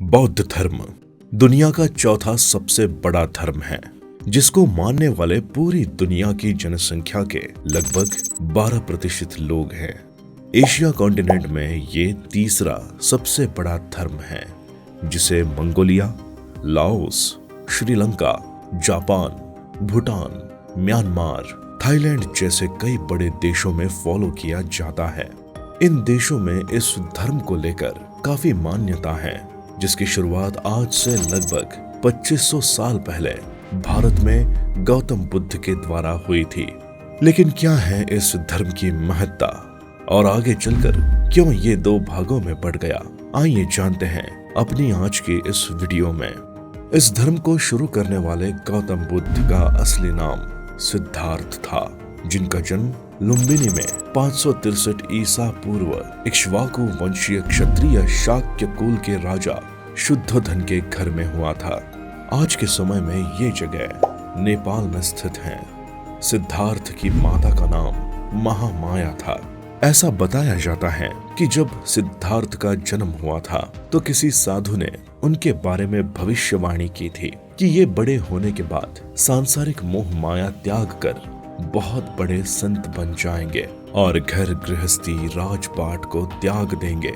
बौद्ध धर्म दुनिया का चौथा सबसे बड़ा धर्म है, जिसको मानने वाले पूरी दुनिया की जनसंख्या के लगभग 12% लोग हैं। एशिया कॉन्टिनेंट में ये तीसरा सबसे बड़ा धर्म है, जिसे Mongolia, Laos, Sri Lanka, Japan, Bhutan, Myanmar, Thailand जैसे कई बड़े देशों में फॉलो किया जाता है। इन देशों में इस धर्म को लेकर काफी मान्यता है, जिसकी शुरुआत आज से लगभग 2500 साल पहले भारत में गौतम बुद्ध के द्वारा हुई थी। लेकिन क्या है इस धर्म की महत्ता और आगे चलकर क्यों ये दो भागों में बढ़ गया, आइए जानते हैं अपनी आज की इस वीडियो में। इस धर्म को शुरू करने वाले गौतम बुद्ध का असली नाम सिद्धार्थ था, जिनका जन्म लुम्बिनी में 563 ईसा पूर्व इक्ष्वाकु वंशीय क्षत्रिय शाक्य कुल के राजा शुद्धोधन के घर में हुआ था। आज के समय में ये जगह नेपाल में स्थित है। सिद्धार्थ की माता का नाम महामाया था। ऐसा बताया जाता है कि जब सिद्धार्थ का जन्म हुआ था तो किसी साधु ने उनके बारे में भविष्यवाणी की थी कि ये बड़े होने के बाद सांसारिक मोह माया त्याग कर बहुत बड़े संत बन जाएंगे और घर गृहस्थी राजपाट को त्याग देंगे।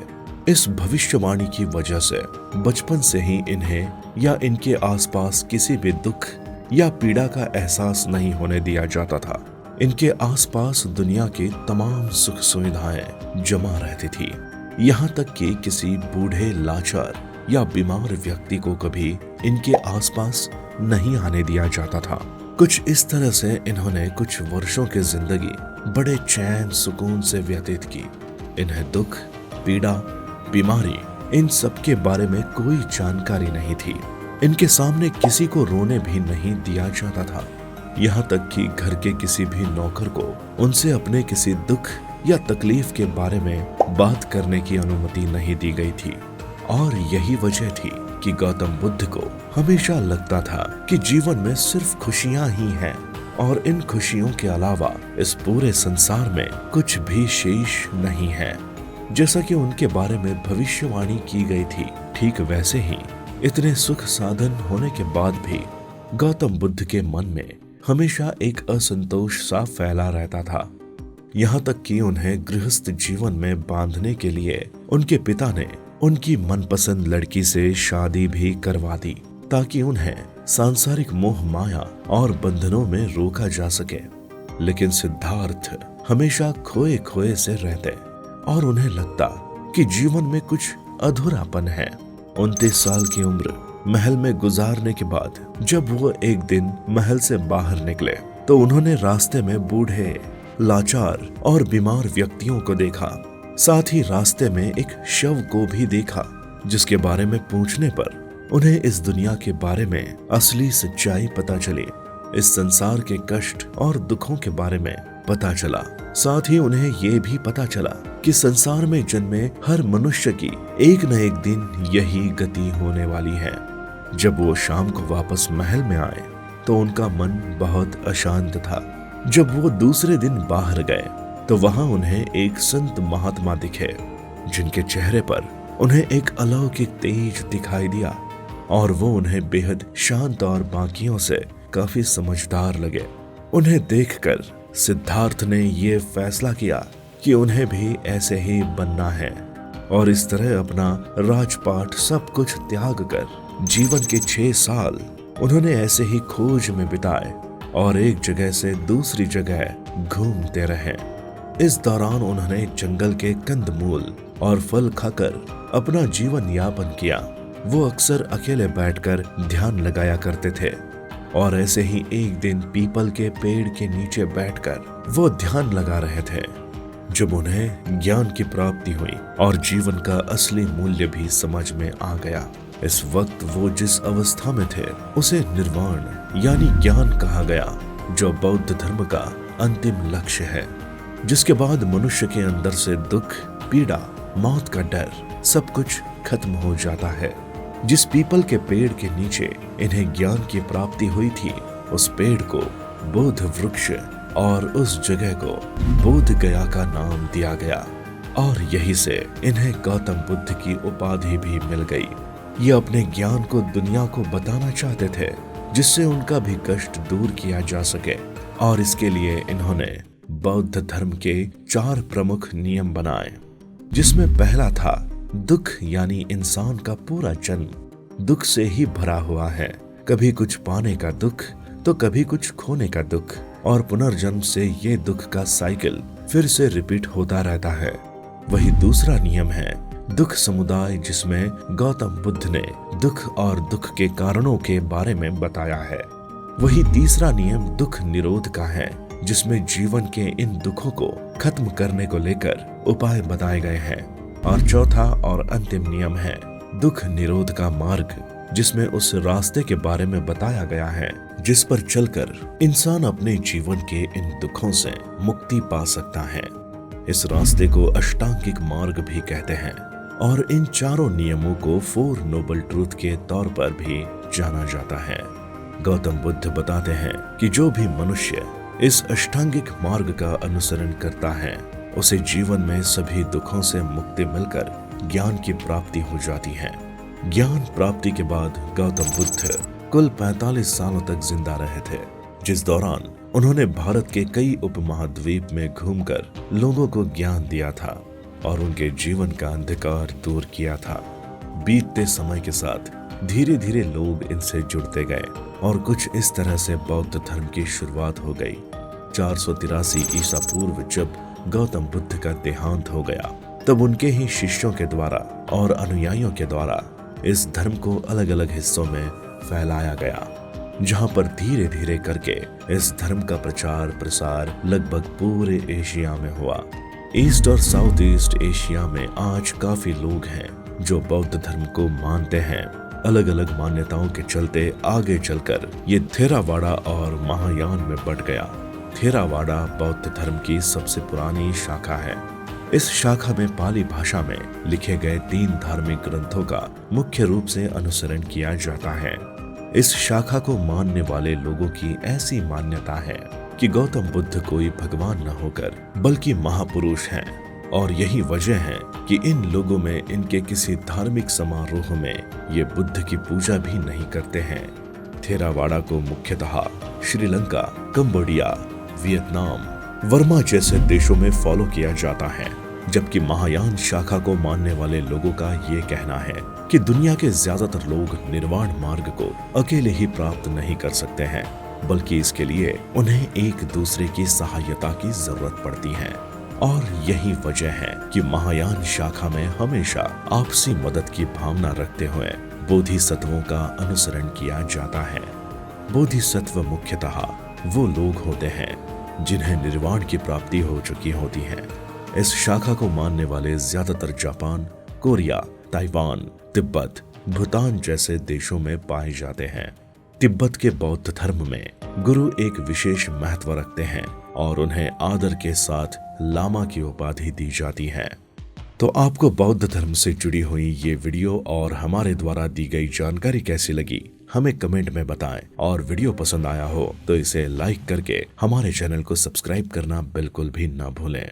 इस भविष्यवाणी की वजह से बचपन से ही इन्हें या इनके आसपास किसी भी दुख या पीड़ा का एहसास नहीं होने दिया जाता था। इनके आसपास दुनिया की तमाम सुख सुविधाएं जमा रहती थी, यहाँ तक कि किसी बूढ़े, लाचार या बीमार व्यक्ति को कभी इनके आसपास नहीं आने दिया जाता था। कुछ इस तरह से इन्होंने कुछ वर्षों की जिंदगी बड़े चैन सुकून से व्यतीत की। इन्हें दुख, पीड़ा, बीमारी इन सब के बारे में कोई जानकारी नहीं थी। इनके सामने किसी को रोने भी नहीं दिया जाता था। यहाँ तक कि घर के किसी भी नौकर को उनसे अपने किसी दुख या तकलीफ के बारे में बात करने की अनुमति नहीं दी गई थी। और यही वजह थी कि गौतम बुद्ध को हमेशा लगता था कि जीवन में सिर्फ खुशियां ही हैं और इन खुशियों के अलावा इस पूरे संसार में कुछ भी शेष नहीं है। जैसा कि उनके बारे में भविष्यवाणी की गई थी, ठीक वैसे ही इतने सुख साधन होने के बाद भी गौतम बुद्ध के मन में हमेशा एक असंतोष सा फैला रहता था। यहाँ तक कि उन्हें गृहस्थ जीवन में बांधने के लिए उनके पिता ने उनकी मनपसंद लड़की से शादी भी करवा दी, ताकि उन्हें सांसारिक मोह माया और बंधनों में रोका जा सके। लेकिन सिद्धार्थ हमेशा खोए खोए से रहते और उन्हें लगता कि जीवन में कुछ अधूरापन है। 29 साल की उम्र महल में गुजारने के बाद जब वो एक दिन महल से बाहर निकले तो उन्होंने रास्ते में बूढ़े, लाचार और बीमार व्यक्तियों को देखा। साथ ही रास्ते में एक शव को भी देखा, जिसके बारे में पूछने पर उन्हें इस दुनिया के बारे में असली सच्चाई पता चली। इस संसार के कष्ट और दुखों के बारे में पता चला। साथ ही उन्हें ये भी पता चला कि संसार में जन्मे हर मनुष्य की एक न एक दिन यही गति होने वाली है। जब वो शाम को वापस महल में आए तो उनका मन बहुत अशांत था। जब वो दूसरे दिन बाहर गए तो वहां उन्हें एक संत महात्मा दिखे, जिनके चेहरे पर उन्हें एक अलौकिक तेज दिखाई दिया और वो उन्हें बेहद शांत और बाकियों से काफी समझदार लगे। उन्हें देखकर सिद्धार्थ ने ये फैसला किया कि उन्हें भी ऐसे ही बनना है और इस तरह अपना राजपाट सब कुछ त्याग कर जीवन के 6 साल उन्होंने ऐसे ही खोज में बिताए और एक जगह से दूसरी जगह घूमते रहे। इस दौरान उन्होंने जंगल के कंदमूल और फल खाकर अपना जीवन यापन किया। वो अक्सर अकेले बैठकर ध्यान लगाया करते थे और ऐसे ही एक दिन पीपल के पेड़ के नीचे बैठकर वो ध्यान लगा रहे थे, जब उन्हें ज्ञान की प्राप्ति हुई और जीवन का असली मूल्य भी समझ में आ गया। इस वक्त वो जिस अवस्था में थे उसे निर्वाण यानी ज्ञान कहा गया, जो बौद्ध धर्म का अंतिम लक्ष्य है, जिसके बाद मनुष्य के अंदर से दुख, पीड़ा, मौत का डर सब कुछ खत्म हो जाता है। जिस पीपल के पेड़ के नीचे इन्हें ज्ञान की प्राप्ति हुई थी, उस पेड़ को बोध वृक्ष और उस जगह को बोध गया का नाम दिया गया और यही से इन्हें गौतम बुद्ध की उपाधि भी मिल गई। ये अपने ज्ञान को दुनिया को बताना चाहते थे, जिससे उनका भी कष्ट दूर किया जा सके। और इसके लिए इन्होंने बौद्ध धर्म के 4 प्रमुख नियम बनाए, जिसमें पहला था दुख, यानी इंसान का पूरा जन्म दुख से ही भरा हुआ है। कभी कुछ पाने का दुख तो कभी कुछ खोने का दुख, और पुनर्जन्म से ये दुख का साइकिल फिर से रिपीट होता रहता है। वही दूसरा नियम है दुख समुदाय, जिसमें गौतम बुद्ध ने दुख और दुख के कारणों के बारे में बताया है। वही तीसरा नियम दुख निरोध का है, जिसमें जीवन के इन दुखों को खत्म करने को लेकर उपाय बताए गए हैं। और चौथा और अंतिम नियम है दुख निरोध का मार्ग, जिसमें उस रास्ते के बारे में बताया गया है जिस पर चलकर इंसान अपने जीवन के इन दुखों से मुक्ति पा सकता है। इस रास्ते को अष्टांगिक मार्ग भी कहते हैं, और इन चारों नियमों को 4 नोबल ट्रूथ के तौर पर भी जाना जाता है। गौतम बुद्ध बताते हैं कि जो भी मनुष्य इस अष्टांगिक मार्ग का अनुसरण करता है, उसे जीवन में सभी दुखों से मुक्ति मिलकर ज्ञान की प्राप्ति हो जाती है। ज्ञान प्राप्ति के बाद गौतम बुद्ध कुल 45 सालों तक जिंदा रहे थे, जिस दौरान उन्होंने भारत के कई उपमहाद्वीप में घूमकर लोगों को ज्ञान दिया था और उनके जीवन का अंधकार दूर किया था। बीतते समय के साथ धीरे धीरे लोग इनसे जुड़ते गए और कुछ इस तरह से बौद्ध धर्म की शुरुआत हो गई। 483 ईसा पूर्व जब गौतम बुद्ध का देहांत हो गया, तब उनके ही शिष्यों के द्वारा और अनुयायियों के द्वारा इस धर्म को अलग अलग हिस्सों में फैलाया गया, जहां पर धीरे धीरे करके इस धर्म का प्रचार प्रसार लगभग पूरे एशिया में हुआ। ईस्ट और साउथ ईस्ट एशिया में आज काफी लोग हैं जो बौद्ध धर्म को मानते हैं। अलग अलग मान्यताओं के चलते आगे चलकर ये थेरावाड़ा और महायान में बढ़ गया। थेरावाड़ा बौद्ध धर्म की सबसे पुरानी शाखा है। इस शाखा में पाली भाषा में लिखे गए 3 धार्मिक ग्रंथों का मुख्य रूप से अनुसरण किया जाता है। इस शाखा को मानने वाले लोगों की ऐसी मान्यता है कि गौतम बुद्ध कोई भगवान न होकर बल्कि महापुरुष हैं, और यही वजह है कि इन लोगों में इनके किसी धार्मिक समारोह में ये बुद्ध की पूजा भी नहीं करते हैं। थेरावाड़ा को मुख्यतः श्रीलंका, कंबोडिया, वियतनाम, वर्मा जैसे देशों में फॉलो किया जाता है, जबकि महायान शाखा को मानने वाले लोगों का ये कहना है कि दुनिया के ज्यादातर लोग निर्वाण मार्ग को अकेले ही प्राप्त नहीं कर सकते हैं, बल्कि इसके लिए उन्हें एक दूसरे की सहायता की जरूरत पड़ती है। और यही वजह है कि महायान शाखा में हमेशा आपसी मदद की भावना रखते हुए बोधिसत्वों का अनुसरण किया जाता है। बोधिसत्व मुख्यतः वो लोग होते हैं जिन्हें निर्वाण की प्राप्ति हो चुकी होती है। इस शाखा को मानने वाले ज्यादातर Japan, Korea, Taiwan, Tibet, Bhutan जैसे देशों में पाए जाते हैं। तिब्बत के बौद्ध धर्म में गुरु एक विशेष महत्व रखते हैं और उन्हें आदर के साथ लामा की उपाधि दी जाती है। तो आपको बौद्ध धर्म से जुड़ी हुई ये वीडियो और हमारे द्वारा दी गई जानकारी कैसी लगी, हमें कमेंट में बताएं। और वीडियो पसंद आया हो तो इसे लाइक करके हमारे चैनल को सब्सक्राइब करना बिल्कुल भी ना भूलें।